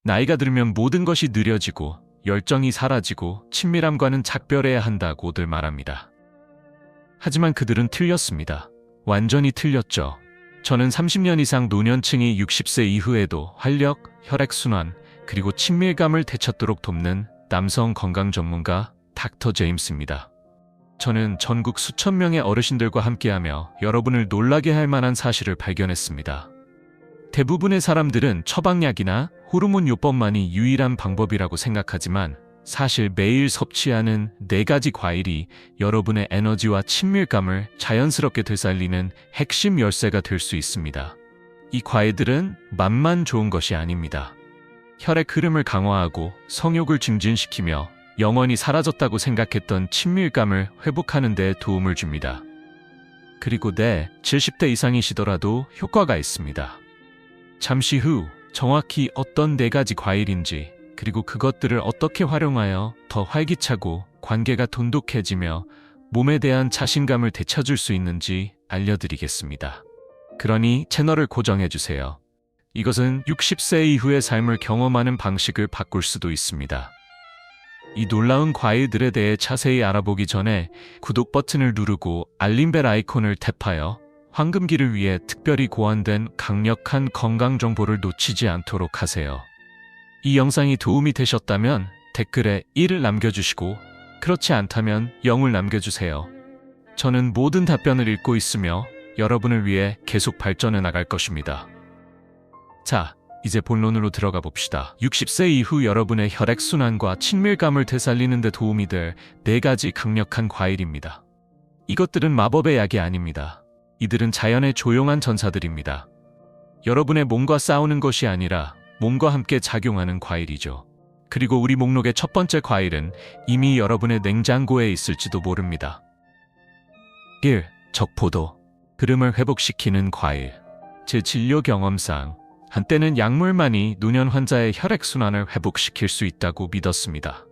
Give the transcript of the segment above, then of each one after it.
나이가 들면 모든 것이 느려지고 열정이 사라지고 친밀함과는 작별해야 한다고들 말합니다. 하지만 그들은 틀렸습니다. 완전히 틀렸죠. 저는 30년 이상 노년층이 60세 이후에도 활력, 혈액순환, 그리고 친밀감을 되찾도록 돕는 남성 건강 전문가 닥터 제임스입니다. 저는 전국 수천 명의 어르신들과 함께하며 여러분을 놀라게 할 만한 사실을 발견했습니다. 대부분의 사람들은 처방약이나 호르몬 요법만이 유일한 방법이라고 생각하지만 사실 매일 섭취하는 4가지 과일이 여러분의 에너지와 친밀감을 자연스럽게 되살리는 핵심 열쇠가 될 수 있습니다. 이 과일들은 맛만 좋은 것이 아닙니다. 혈액 흐름을 강화하고 성욕을 증진시키며 영원히 사라졌다고 생각했던 친밀감을 회복하는 데 도움을 줍니다. 그리고 70대 이상이시더라도 효과가 있습니다. 잠시 후 정확히 어떤 4가지 과일인지 그리고 그것들을 어떻게 활용하여 더 활기차고 관계가 돈독해지며 몸에 대한 자신감을 되찾을 수 있는지 알려드리겠습니다. 그러니 채널을 고정해주세요. 이것은 60세 이후의 삶을 경험하는 방식을 바꿀 수도 있습니다. 이 놀라운 과일들에 대해 자세히 알아보기 전에 구독 버튼을 누르고 알림벨 아이콘을 탭하여 황금기를 위해 특별히 고안된 강력한 건강 정보를 놓치지 않도록 하세요. 이 영상이 도움이 되셨다면 댓글에 1을 남겨주시고 그렇지 않다면 0을 남겨주세요. 저는 모든 답변을 읽고 있으며 여러분을 위해 계속 발전해 나갈 것입니다. 자, 이제 본론으로 들어가 봅시다. 60세 이후 여러분의 혈액순환과 친밀감을 되살리는 데 도움이 될 4가지 강력한 과일입니다. 이것들은 마법의 약이 아닙니다. 이들은 자연의 조용한 전사들입니다. 여러분의 몸과 싸우는 것이 아니라 몸과 함께 작용하는 과일이죠. 그리고 우리 목록의 첫 번째 과일은 이미 여러분의 냉장고에 있을지도 모릅니다. 1. 적포도. 흐름을 회복시키는 과일. 제 진료 경험상 한때는 약물만이 노년 환자의 혈액순환을 회복시킬 수 있다고 믿었습니다.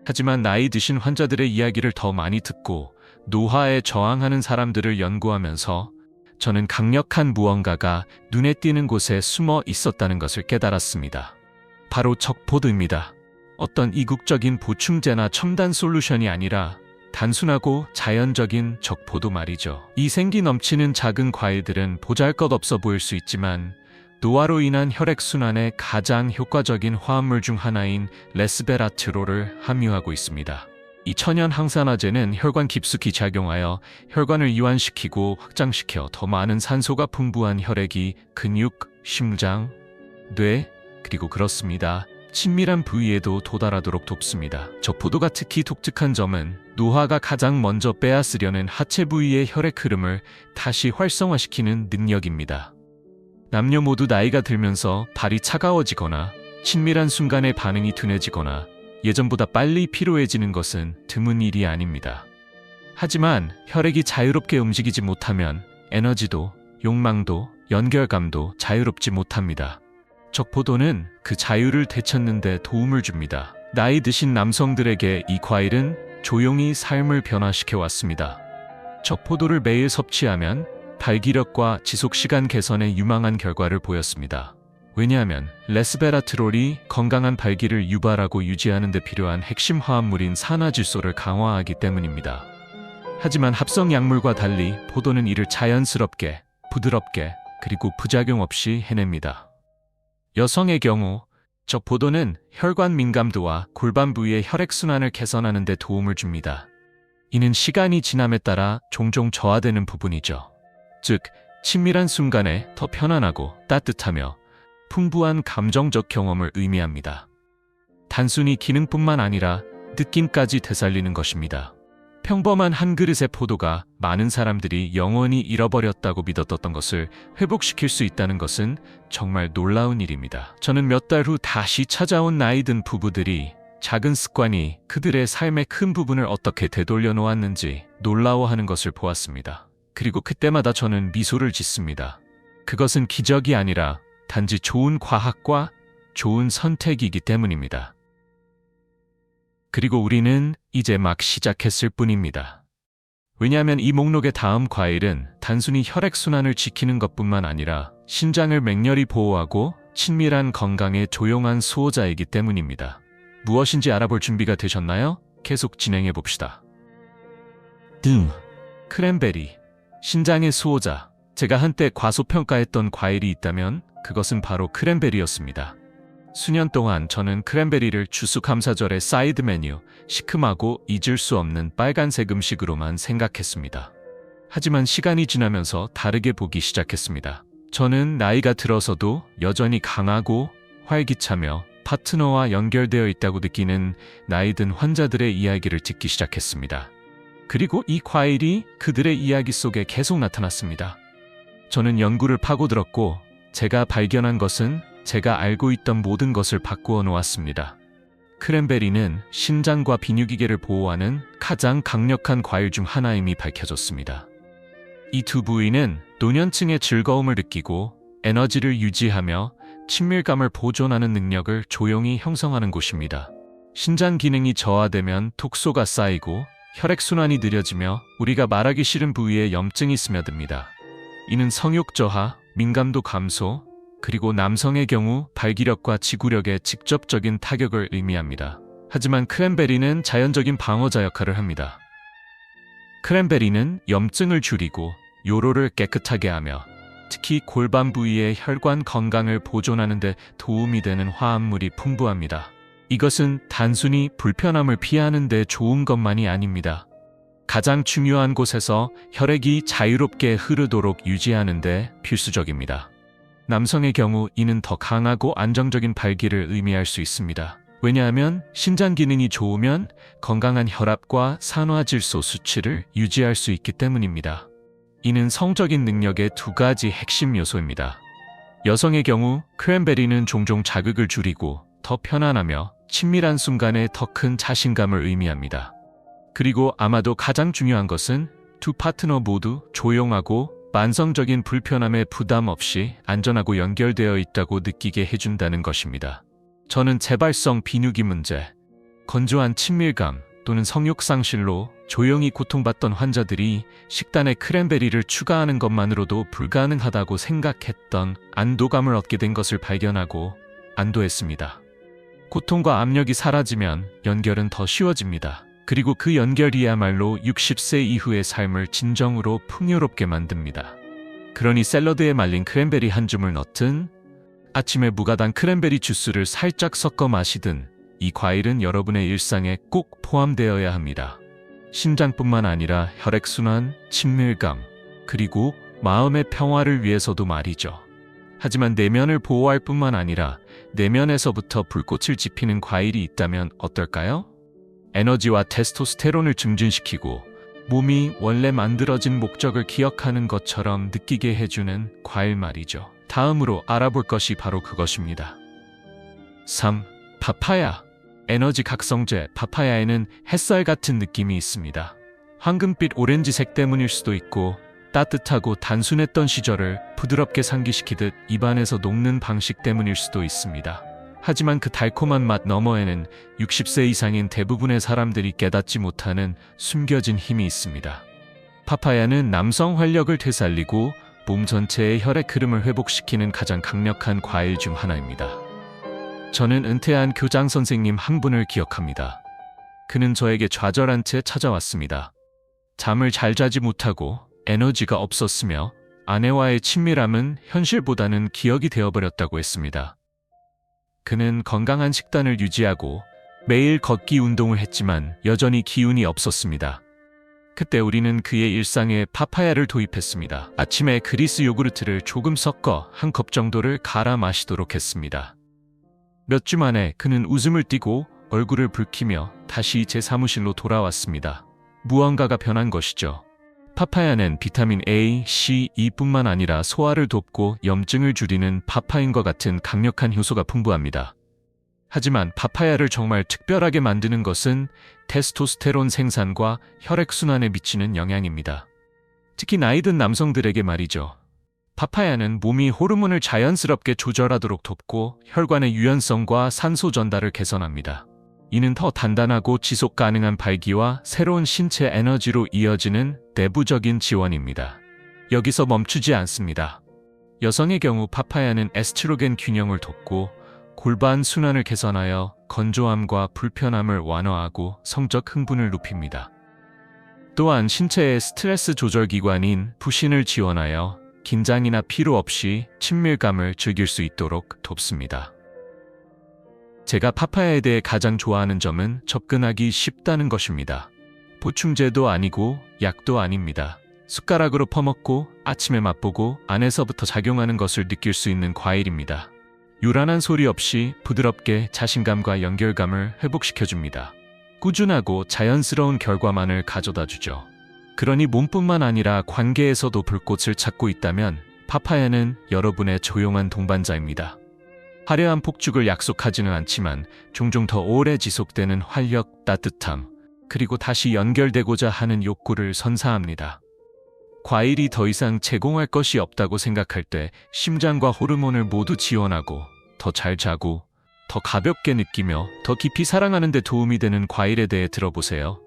하지만 나이 드신 환자들의 이야기를 더 많이 듣고 노화에 저항하는 사람들을 연구하면서 저는 강력한 무언가가 눈에 띄는 곳에 숨어 있었다는 것을 깨달았습니다. 바로 적포도입니다. 어떤 이국적인 보충제나 첨단 솔루션이 아니라 단순하고 자연적인 적포도 말이죠. 이 생기 넘치는 작은 과일들은 보잘것없어 보일 수 있지만 노화로 인한 혈액순환에 가장 효과적인 화합물 중 하나인 레스베라트롤을 함유하고 있습니다. 이 천연 항산화제는 혈관 깊숙이 작용하여 혈관을 이완시키고 확장시켜 더 많은 산소가 풍부한 혈액이 근육, 심장, 뇌, 그리고 그렇습니다. 친밀한 부위에도 도달하도록 돕습니다. 적포도가 특히 독특한 점은 노화가 가장 먼저 빼앗으려는 하체 부위의 혈액 흐름을 다시 활성화시키는 능력입니다. 남녀 모두 나이가 들면서 발이 차가워지거나 친밀한 순간에 반응이 둔해지거나 예전보다 빨리 피로해지는 것은 드문 일이 아닙니다. 하지만 혈액이 자유롭게 움직이지 못하면 에너지도, 욕망도, 연결감도 자유롭지 못합니다. 적포도는 그 자유를 되찾는 데 도움을 줍니다. 나이 드신 남성들에게 이 과일은 조용히 삶을 변화시켜 왔습니다. 적포도를 매일 섭취하면 발기력과 지속시간 개선에 유망한 결과를 보였습니다. 왜냐하면 레스베라트롤이 건강한 발기를 유발하고 유지하는 데 필요한 핵심 화합물인 산화질소를 강화하기 때문입니다. 하지만 합성 약물과 달리 포도는 이를 자연스럽게, 부드럽게, 그리고 부작용 없이 해냅니다. 여성의 경우 적포도는 혈관 민감도와 골반 부위의 혈액순환을 개선하는 데 도움을 줍니다. 이는 시간이 지남에 따라 종종 저하되는 부분이죠. 즉, 친밀한 순간에 더 편안하고 따뜻하며 풍부한 감정적 경험을 의미합니다. 단순히 기능뿐만 아니라 느낌까지 되살리는 것입니다. 평범한 한 그릇의 포도가 많은 사람들이 영원히 잃어버렸다고 믿었던 것을 회복시킬 수 있다는 것은 정말 놀라운 일입니다. 저는 몇 달 후 다시 찾아온 나이 든 부부들이 작은 습관이 그들의 삶의 큰 부분을 어떻게 되돌려 놓았는지 놀라워하는 것을 보았습니다. 그리고 그때마다 저는 미소를 짓습니다. 그것은 기적이 아니라 단지 좋은 과학과 좋은 선택이기 때문입니다. 그리고 우리는 이제 막 시작했을 뿐입니다. 왜냐하면 이 목록의 다음 과일은 단순히 혈액순환을 지키는 것뿐만 아니라 신장을 맹렬히 보호하고 친밀한 건강에 조용한 수호자이기 때문입니다. 무엇인지 알아볼 준비가 되셨나요? 계속 진행해 봅시다. 크랜베리, 신장의 수호자. 제가 한때 과소평가했던 과일이 있다면 그것은 바로 크랜베리였습니다. 수년 동안 저는 크랜베리를 추수감사절의 사이드 메뉴, 시큼하고 잊을 수 없는 빨간색 음식으로만 생각했습니다. 하지만 시간이 지나면서 다르게 보기 시작했습니다. 저는 나이가 들어서도 여전히 강하고 활기차며 파트너와 연결되어 있다고 느끼는 나이 든 환자들의 이야기를 듣기 시작했습니다. 그리고 이 과일이 그들의 이야기 속에 계속 나타났습니다. 저는 연구를 파고들었고 제가 발견한 것은 제가 알고 있던 모든 것을 바꾸어 놓았습니다. 크랜베리는 신장과 비뇨기계를 보호하는 가장 강력한 과일 중 하나임이 밝혀졌습니다. 이 두 부위는 노년층의 즐거움을 느끼고 에너지를 유지하며 친밀감을 보존하는 능력을 조용히 형성하는 곳입니다. 신장 기능이 저하되면 독소가 쌓이고 혈액순환이 느려지며 우리가 말하기 싫은 부위에 염증이 스며듭니다. 이는 성욕 저하, 민감도 감소, 그리고 남성의 경우 발기력과 지구력에 직접적인 타격을 의미합니다. 하지만 크랜베리는 자연적인 방어자 역할을 합니다. 크랜베리는 염증을 줄이고 요로를 깨끗하게 하며 특히 골반 부위의 혈관 건강을 보존하는 데 도움이 되는 화합물이 풍부합니다. 이것은 단순히 불편함을 피하는 데 좋은 것만이 아닙니다. 가장 중요한 곳에서 혈액이 자유롭게 흐르도록 유지하는 데 필수적입니다. 남성의 경우 이는 더 강하고 안정적인 발기를 의미할 수 있습니다. 왜냐하면 신장 기능이 좋으면 건강한 혈압과 산화질소 수치를 유지할 수 있기 때문입니다. 이는 성적인 능력의 두 가지 핵심 요소입니다. 여성의 경우 크랜베리는 종종 자극을 줄이고 더 편안하며 친밀한 순간에 더 큰 자신감을 의미합니다. 그리고 아마도 가장 중요한 것은 두 파트너 모두 조용하고 만성적인 불편함에 부담 없이 안전하고 연결되어 있다고 느끼게 해준다는 것입니다. 저는 재발성 비뇨기 문제, 건조한 친밀감 또는 성욕 상실로 조용히 고통받던 환자들이 식단에 크랜베리를 추가하는 것만으로도 불가능하다고 생각했던 안도감을 얻게 된 것을 발견하고 안도했습니다. 고통과 압력이 사라지면 연결은 더 쉬워집니다. 그리고 그 연결이야말로 60세 이후의 삶을 진정으로 풍요롭게 만듭니다. 그러니 샐러드에 말린 크랜베리 한 줌을 넣든 아침에 무가당 크랜베리 주스를 살짝 섞어 마시든 이 과일은 여러분의 일상에 꼭 포함되어야 합니다. 신장뿐만 아니라 혈액순환, 친밀감, 그리고 마음의 평화를 위해서도 말이죠. 하지만 내면을 보호할 뿐만 아니라 내면에서부터 불꽃을 지피는 과일이 있다면 어떨까요? 에너지와 테스토스테론을 증진시키고 몸이 원래 만들어진 목적을 기억하는 것처럼 느끼게 해주는 과일 말이죠. 다음으로 알아볼 것이 바로 그것입니다. 3. 파파야. 에너지 각성제 파파야에는 햇살 같은 느낌이 있습니다. 황금빛 오렌지색 때문일 수도 있고 따뜻하고 단순했던 시절을 부드럽게 상기시키듯 입안에서 녹는 방식 때문일 수도 있습니다. 하지만 그 달콤한 맛 너머에는 60세 이상인 대부분의 사람들이 깨닫지 못하는 숨겨진 힘이 있습니다. 파파야는 남성 활력을 되살리고 몸 전체의 혈액 흐름을 회복시키는 가장 강력한 과일 중 하나입니다. 저는 은퇴한 교장 선생님 한 분을 기억합니다. 그는 저에게 좌절한 채 찾아왔습니다. 잠을 잘 자지 못하고 에너지가 없었으며 아내와의 친밀함은 현실보다는 기억이 되어버렸다고 했습니다. 그는 건강한 식단을 유지하고 매일 걷기 운동을 했지만 여전히 기운이 없었습니다. 그때 우리는 그의 일상에 파파야를 도입했습니다. 아침에 그리스 요구르트를 조금 섞어 한 컵 정도를 갈아 마시도록 했습니다. 몇 주 만에 그는 웃음을 띠고 얼굴을 붉히며 다시 제 사무실로 돌아왔습니다. 무언가가 변한 것이죠. 파파야는 비타민 A, C, E뿐만 아니라 소화를 돕고 염증을 줄이는 파파인과 같은 강력한 효소가 풍부합니다. 하지만 파파야를 정말 특별하게 만드는 것은 테스토스테론 생산과 혈액순환에 미치는 영향입니다. 특히 나이든 남성들에게 말이죠. 파파야는 몸이 호르몬을 자연스럽게 조절하도록 돕고 혈관의 유연성과 산소 전달을 개선합니다. 이는 더 단단하고 지속 가능한 발기와 새로운 신체 에너지로 이어지는 내부적인 지원입니다. 여기서 멈추지 않습니다. 여성의 경우 파파야는 에스트로겐 균형을 돕고 골반 순환을 개선하여 건조함과 불편함을 완화하고 성적 흥분을 높입니다. 또한 신체의 스트레스 조절 기관인 부신을 지원하여 긴장이나 피로 없이 친밀감을 즐길 수 있도록 돕습니다. 제가 파파야에 대해 가장 좋아하는 점은 접근하기 쉽다는 것입니다. 보충제도 아니고 약도 아닙니다. 숟가락으로 퍼먹고 아침에 맛보고 안에서부터 작용하는 것을 느낄 수 있는 과일입니다. 요란한 소리 없이 부드럽게 자신감과 연결감을 회복시켜줍니다. 꾸준하고 자연스러운 결과만을 가져다 주죠. 그러니 몸뿐만 아니라 관계에서도 불꽃을 찾고 있다면 파파야는 여러분의 조용한 동반자입니다. 화려한 폭죽을 약속하지는 않지만 종종 더 오래 지속되는 활력, 따뜻함, 그리고 다시 연결되고자 하는 욕구를 선사합니다. 과일이 더 이상 제공할 것이 없다고 생각할 때 심장과 호르몬을 모두 지원하고 더 잘 자고 더 가볍게 느끼며 더 깊이 사랑하는 데 도움이 되는 과일에 대해 들어보세요.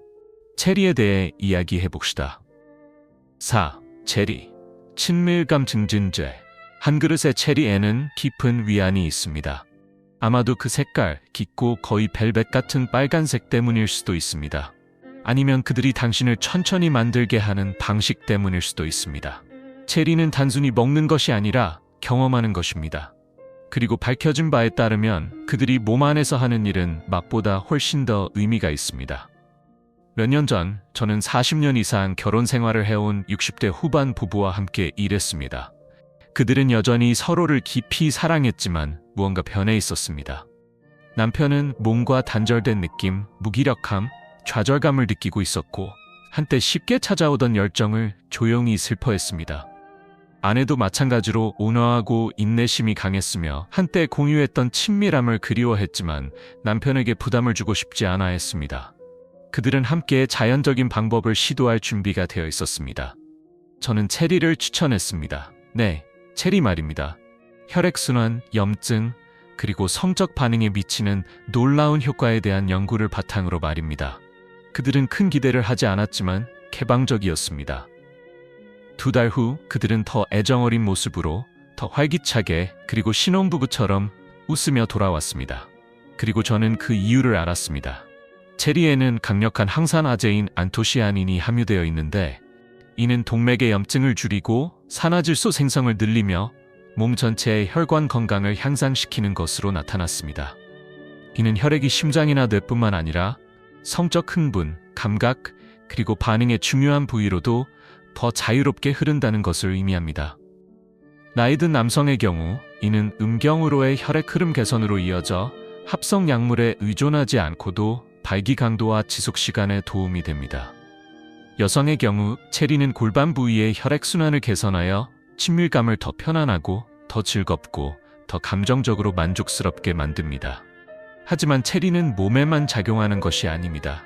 체리에 대해 이야기해 봅시다. 4. 체리. 친밀감 증진제. 한 그릇의 체리에는 깊은 위안이 있습니다. 아마도 그 색깔, 깊고 거의 벨벳 같은 빨간색 때문일 수도 있습니다. 아니면 그들이 당신을 천천히 만들게 하는 방식 때문일 수도 있습니다. 체리는 단순히 먹는 것이 아니라 경험하는 것입니다. 그리고 밝혀진 바에 따르면 그들이 몸 안에서 하는 일은 맛보다 훨씬 더 의미가 있습니다. 몇 년 전 저는 40년 이상 결혼 생활을 해온 60대 후반 부부와 함께 일했습니다. 그들은 여전히 서로를 깊이 사랑했지만 무언가 변해 있었습니다. 남편은 몸과 단절된 느낌, 무기력함, 좌절감을 느끼고 있었고 한때 쉽게 찾아오던 열정을 조용히 슬퍼했습니다. 아내도 마찬가지로 온화하고 인내심이 강했으며 한때 공유했던 친밀함을 그리워했지만 남편에게 부담을 주고 싶지 않아 했습니다. 그들은 함께 자연적인 방법을 시도할 준비가 되어 있었습니다. 저는 체리를 추천했습니다. 네, 체리 말입니다. 혈액순환, 염증, 그리고 성적 반응에 미치는 놀라운 효과에 대한 연구를 바탕으로 말입니다. 그들은 큰 기대를 하지 않았지만 개방적이었습니다. 2달 후 그들은 더 애정어린 모습으로 더 활기차게 그리고 신혼부부처럼 웃으며 돌아왔습니다. 그리고 저는 그 이유를 알았습니다. 체리에는 강력한 항산화제인 안토시아닌이 함유되어 있는데 이는 동맥의 염증을 줄이고 산화질소 생성을 늘리며 몸 전체의 혈관 건강을 향상시키는 것으로 나타났습니다. 이는 혈액이 심장이나 뇌뿐만 아니라 성적 흥분, 감각, 그리고 반응의 중요한 부위로도 더 자유롭게 흐른다는 것을 의미합니다. 나이 든 남성의 경우 이는 음경으로의 혈액 흐름 개선으로 이어져 합성 약물에 의존하지 않고도 발기 강도와 지속 시간에 도움이 됩니다. 여성의 경우 체리는 골반 부위의 혈액순환을 개선하여 친밀감을 더 편안하고 더 즐겁고 더 감정적으로 만족스럽게 만듭니다. 하지만 체리는 몸에만 작용하는 것이 아닙니다.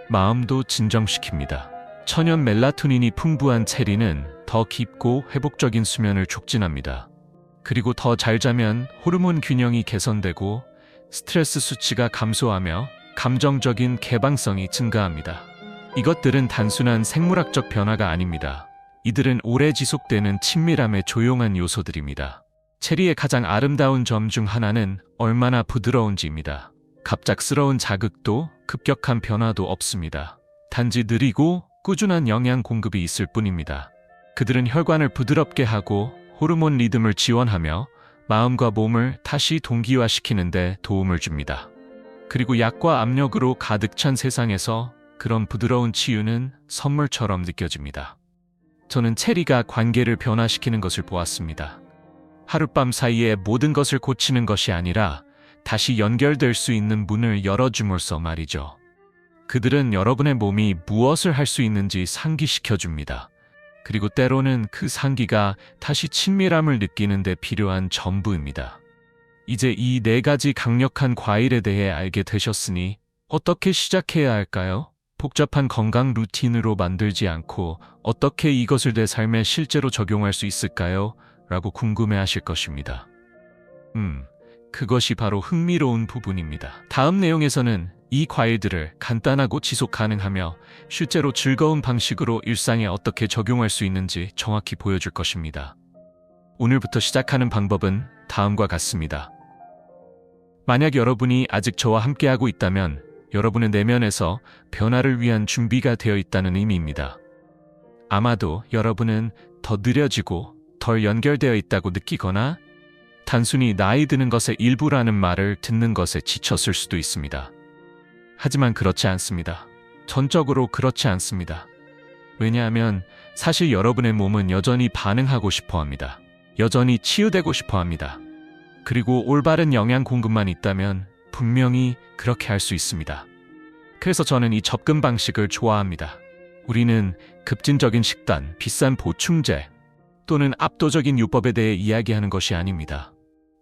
마음도 진정시킵니다. 천연 멜라토닌이 풍부한 체리는 더 깊고 회복적인 수면을 촉진합니다. 그리고 더 잘 자면 호르몬 균형이 개선되고 스트레스 수치가 감소하며 감정적인 개방성이 증가합니다. 이것들은 단순한 생물학적 변화가 아닙니다. 이들은 오래 지속되는 친밀함의 조용한 요소들입니다. 체리의 가장 아름다운 점 중 하나는 얼마나 부드러운지입니다. 갑작스러운 자극도 급격한 변화도 없습니다. 단지 느리고 꾸준한 영양 공급이 있을 뿐입니다. 그들은 혈관을 부드럽게 하고 호르몬 리듬을 지원하며 마음과 몸을 다시 동기화시키는 데 도움을 줍니다. 그리고 약과 압력으로 가득 찬 세상에서 그런 부드러운 치유는 선물처럼 느껴집니다. 저는 체리가 관계를 변화시키는 것을 보았습니다. 하룻밤 사이에 모든 것을 고치는 것이 아니라 다시 연결될 수 있는 문을 열어줌으로써 말이죠. 그들은 여러분의 몸이 무엇을 할 수 있는지 상기시켜줍니다. 그리고 때로는 그 상기가 다시 친밀함을 느끼는 데 필요한 전부입니다. 이제 이 4가지 강력한 과일에 대해 알게 되셨으니 어떻게 시작해야 할까요? 복잡한 건강 루틴으로 만들지 않고 어떻게 이것을 내 삶에 실제로 적용할 수 있을까요? 라고 궁금해하실 것입니다. 그것이 바로 흥미로운 부분입니다. 다음 내용에서는 이 과일들을 간단하고 지속 가능하며 실제로 즐거운 방식으로 일상에 어떻게 적용할 수 있는지 정확히 보여줄 것입니다. 오늘부터 시작하는 방법은 다음과 같습니다. 만약 여러분이 아직 저와 함께하고 있다면 여러분의 내면에서 변화를 위한 준비가 되어 있다는 의미입니다. 아마도 여러분은 더 느려지고 덜 연결되어 있다고 느끼거나 단순히 나이 드는 것의 일부라는 말을 듣는 것에 지쳤을 수도 있습니다. 하지만 그렇지 않습니다. 전적으로 그렇지 않습니다. 왜냐하면 사실 여러분의 몸은 여전히 반응하고 싶어 합니다. 여전히 치유되고 싶어 합니다. 그리고 올바른 영양 공급만 있다면 분명히 그렇게 할 수 있습니다. 그래서 저는 이 접근 방식을 좋아합니다. 우리는 급진적인 식단, 비싼 보충제 또는 압도적인 요법에 대해 이야기하는 것이 아닙니다.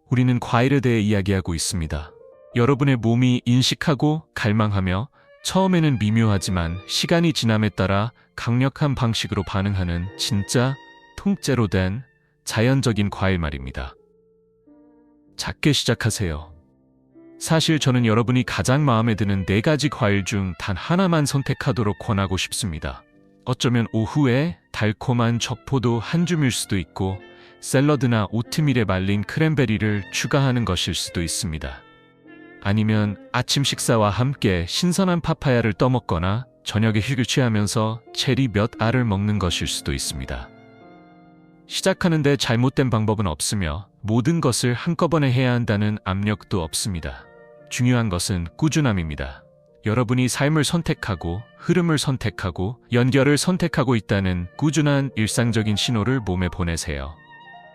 우리는 과일에 대해 이야기하고 있습니다. 여러분의 몸이 인식하고 갈망하며 처음에는 미묘하지만 시간이 지남에 따라 강력한 방식으로 반응하는 진짜 통째로 된 자연적인 과일 말입니다. 작게 시작하세요. 사실 저는 여러분이 가장 마음에 드는 4가지 과일 중 단 하나만 선택하도록 권하고 싶습니다. 어쩌면 오후에 달콤한 적포도 한 줌일 수도 있고 샐러드나 오트밀에 말린 크랜베리를 추가하는 것일 수도 있습니다. 아니면 아침 식사와 함께 신선한 파파야를 떠먹거나 저녁에 휴식을 취하면서 체리 몇 알을 먹는 것일 수도 있습니다. 시작하는데 잘못된 방법은 없으며 모든 것을 한꺼번에 해야 한다는 압력도 없습니다. 중요한 것은 꾸준함입니다. 여러분이 삶을 선택하고 흐름을 선택하고 연결을 선택하고 있다는 꾸준한 일상적인 신호를 몸에 보내세요.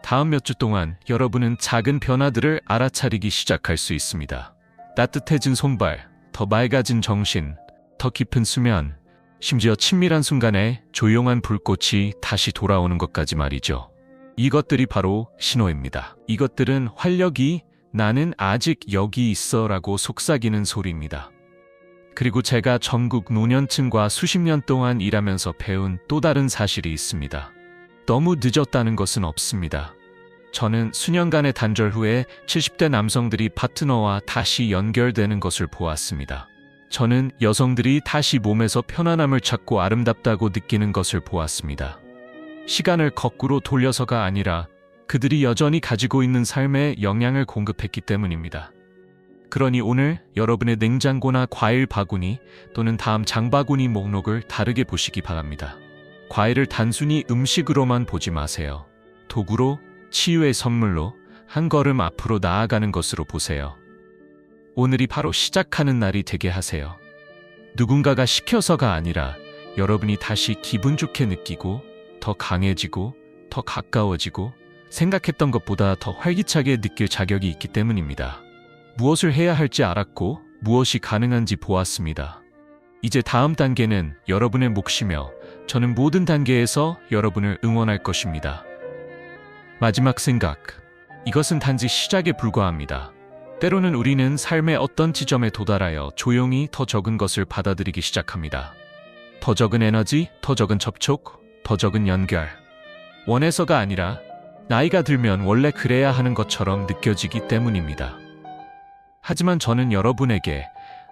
다음 몇 주 동안 여러분은 작은 변화들을 알아차리기 시작할 수 있습니다. 따뜻해진 손발, 더 맑아진 정신, 더 깊은 수면, 심지어 친밀한 순간에 조용한 불꽃이 다시 돌아오는 것까지 말이죠. 이것들이 바로 신호입니다. 이것들은 활력이 나는 아직 여기 있어 라고 속삭이는 소리입니다. 그리고 제가 전국 노년층과 수십 년 동안 일하면서 배운 또 다른 사실이 있습니다. 너무 늦었다는 것은 없습니다. 저는 수년간의 단절 후에 70대 남성들이 파트너와 다시 연결되는 것을 보았습니다. 저는 여성들이 다시 몸에서 편안함을 찾고 아름답다고 느끼는 것을 보았습니다. 시간을 거꾸로 돌려서가 아니라 그들이 여전히 가지고 있는 삶에 영향을 공급했기 때문입니다. 그러니 오늘 여러분의 냉장고나 과일 바구니 또는 다음 장바구니 목록을 다르게 보시기 바랍니다. 과일을 단순히 음식으로만 보지 마세요. 도구로, 치유의 선물로 한 걸음 앞으로 나아가는 것으로 보세요. 오늘이 바로 시작하는 날이 되게 하세요. 누군가가 시켜서가 아니라 여러분이 다시 기분 좋게 느끼고 더 강해지고 더 가까워지고 생각했던 것보다 더 활기차게 느낄 자격이 있기 때문입니다. 무엇을 해야 할지 알았고 무엇이 가능한지 보았습니다. 이제 다음 단계는 여러분의 몫이며 저는 모든 단계에서 여러분을 응원할 것입니다. 마지막 생각. 이것은 단지 시작에 불과합니다. 때로는 우리는 삶의 어떤 지점에 도달하여 조용히 더 적은 것을 받아들이기 시작합니다. 더 적은 에너지, 더 적은 접촉, 더 적은 연결. 원해서가 아니라 나이가 들면 원래 그래야 하는 것처럼 느껴지기 때문입니다. 하지만 저는 여러분에게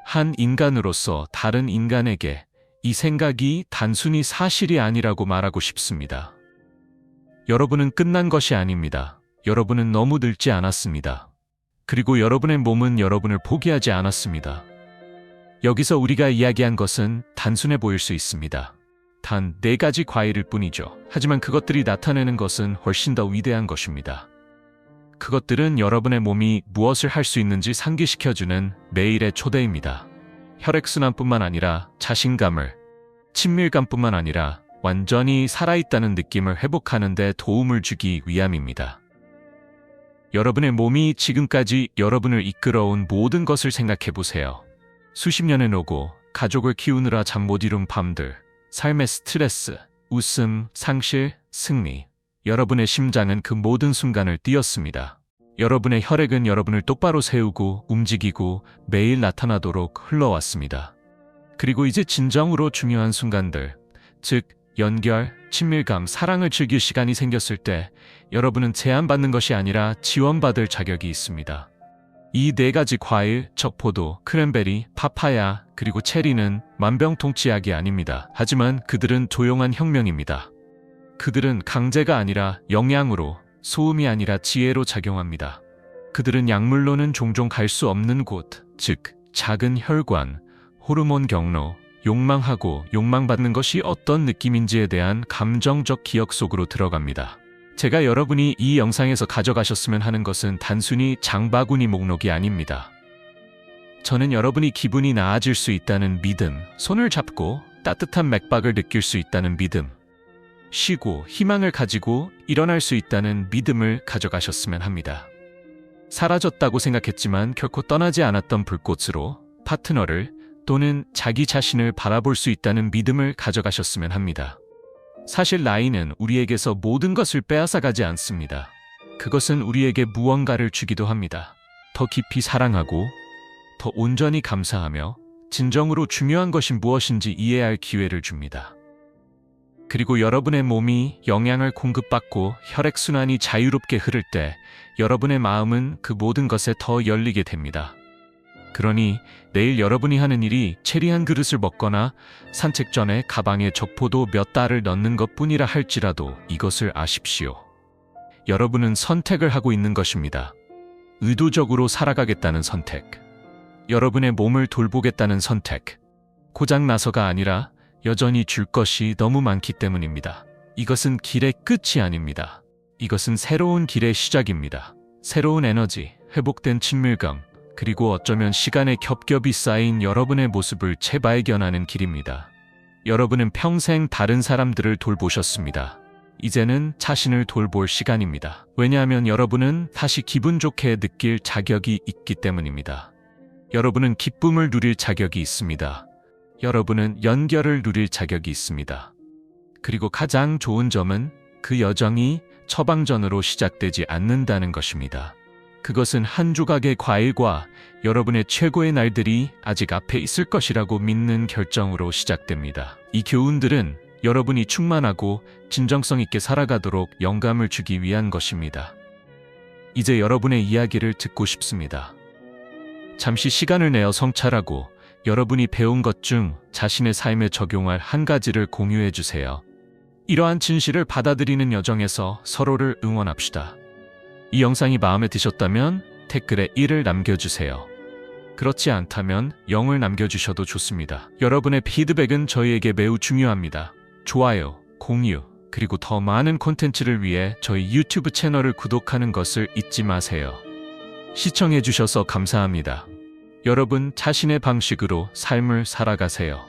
한 인간으로서 다른 인간에게 이 생각이 단순히 사실이 아니라고 말하고 싶습니다. 여러분은 끝난 것이 아닙니다. 여러분은 너무 늙지 않았습니다. 그리고 여러분의 몸은 여러분을 포기하지 않았습니다. 여기서 우리가 이야기한 것은 단순해 보일 수 있습니다. 단 4가지 과일일 뿐이죠. 하지만 그것들이 나타내는 것은 훨씬 더 위대한 것입니다. 그것들은 여러분의 몸이 무엇을 할 수 있는지 상기시켜주는 매일의 초대입니다. 혈액순환뿐만 아니라 자신감을, 친밀감뿐만 아니라 완전히 살아있다는 느낌을 회복하는 데 도움을 주기 위함입니다. 여러분의 몸이 지금까지 여러분을 이끌어온 모든 것을 생각해 보세요. 수십 년의 노고, 가족을 키우느라 잠 못 이룬 밤들, 삶의 스트레스, 웃음, 상실, 승리. 여러분의 심장은 그 모든 순간을 뛰었습니다. 여러분의 혈액은 여러분을 똑바로 세우고 움직이고 매일 나타나도록 흘러왔습니다. 그리고 이제 진정으로 중요한 순간들, 즉 연결, 친밀감, 사랑을 즐길 시간이 생겼을 때 여러분은 제한받는 것이 아니라 지원받을 자격이 있습니다. 이 4가지 과일, 적포도, 크랜베리, 파파야, 그리고 체리는 만병통치약이 아닙니다. 하지만 그들은 조용한 혁명입니다. 그들은 강제가 아니라 영양으로, 소음이 아니라 지혜로 작용합니다. 그들은 약물로는 종종 갈 수 없는 곳, 즉 작은 혈관, 호르몬 경로, 욕망하고 욕망받는 것이 어떤 느낌인지에 대한 감정적 기억 속으로 들어갑니다. 제가 여러분이 이 영상에서 가져가셨으면 하는 것은 단순히 장바구니 목록이 아닙니다. 저는 여러분이 기분이 나아질 수 있다는 믿음, 손을 잡고 따뜻한 맥박을 느낄 수 있다는 믿음, 쉬고 희망을 가지고 일어날 수 있다는 믿음을 가져가셨으면 합니다. 사라졌다고 생각했지만 결코 떠나지 않았던 불꽃으로 파트너를 또는 자기 자신을 바라볼 수 있다는 믿음을 가져가셨으면 합니다. 사실 나이는 우리에게서 모든 것을 빼앗아가지 않습니다. 그것은 우리에게 무언가를 주기도 합니다. 더 깊이 사랑하고 더 온전히 감사하며 진정으로 중요한 것이 무엇인지 이해할 기회를 줍니다. 그리고 여러분의 몸이 영양을 공급받고 혈액순환이 자유롭게 흐를 때 여러분의 마음은 그 모든 것에 더 열리게 됩니다. 그러니 내일 여러분이 하는 일이 체리 한 그릇을 먹거나 산책 전에 가방에 적포도 몇 달을 넣는 것뿐이라 할지라도 이것을 아십시오. 여러분은 선택을 하고 있는 것입니다. 의도적으로 살아가겠다는 선택. 여러분의 몸을 돌보겠다는 선택. 고장나서가 아니라 여전히 줄 것이 너무 많기 때문입니다. 이것은 길의 끝이 아닙니다. 이것은 새로운 길의 시작입니다. 새로운 에너지, 회복된 친밀감, 그리고 어쩌면 시간의 겹겹이 쌓인 여러분의 모습을 재발견하는 길입니다. 여러분은 평생 다른 사람들을 돌보셨습니다. 이제는 자신을 돌볼 시간입니다. 왜냐하면 여러분은 다시 기분 좋게 느낄 자격이 있기 때문입니다. 여러분은 기쁨을 누릴 자격이 있습니다. 여러분은 연결을 누릴 자격이 있습니다. 그리고 가장 좋은 점은 그 여정이 처방전으로 시작되지 않는다는 것입니다. 그것은 한 조각의 과일과 여러분의 최고의 날들이 아직 앞에 있을 것이라고 믿는 결정으로 시작됩니다. 이 교훈들은 여러분이 충만하고 진정성 있게 살아가도록 영감을 주기 위한 것입니다. 이제 여러분의 이야기를 듣고 싶습니다. 잠시 시간을 내어 성찰하고 여러분이 배운 것 중 자신의 삶에 적용할 한 가지를 공유해 주세요. 이러한 진실을 받아들이는 여정에서 서로를 응원합시다. 이 영상이 마음에 드셨다면 댓글에 1을 남겨주세요. 그렇지 않다면 0을 남겨주셔도 좋습니다. 여러분의 피드백은 저희에게 매우 중요합니다. 좋아요, 공유, 그리고 더 많은 콘텐츠를 위해 저희 유튜브 채널을 구독하는 것을 잊지 마세요. 시청해주셔서 감사합니다. 여러분 자신의 방식으로 삶을 살아가세요.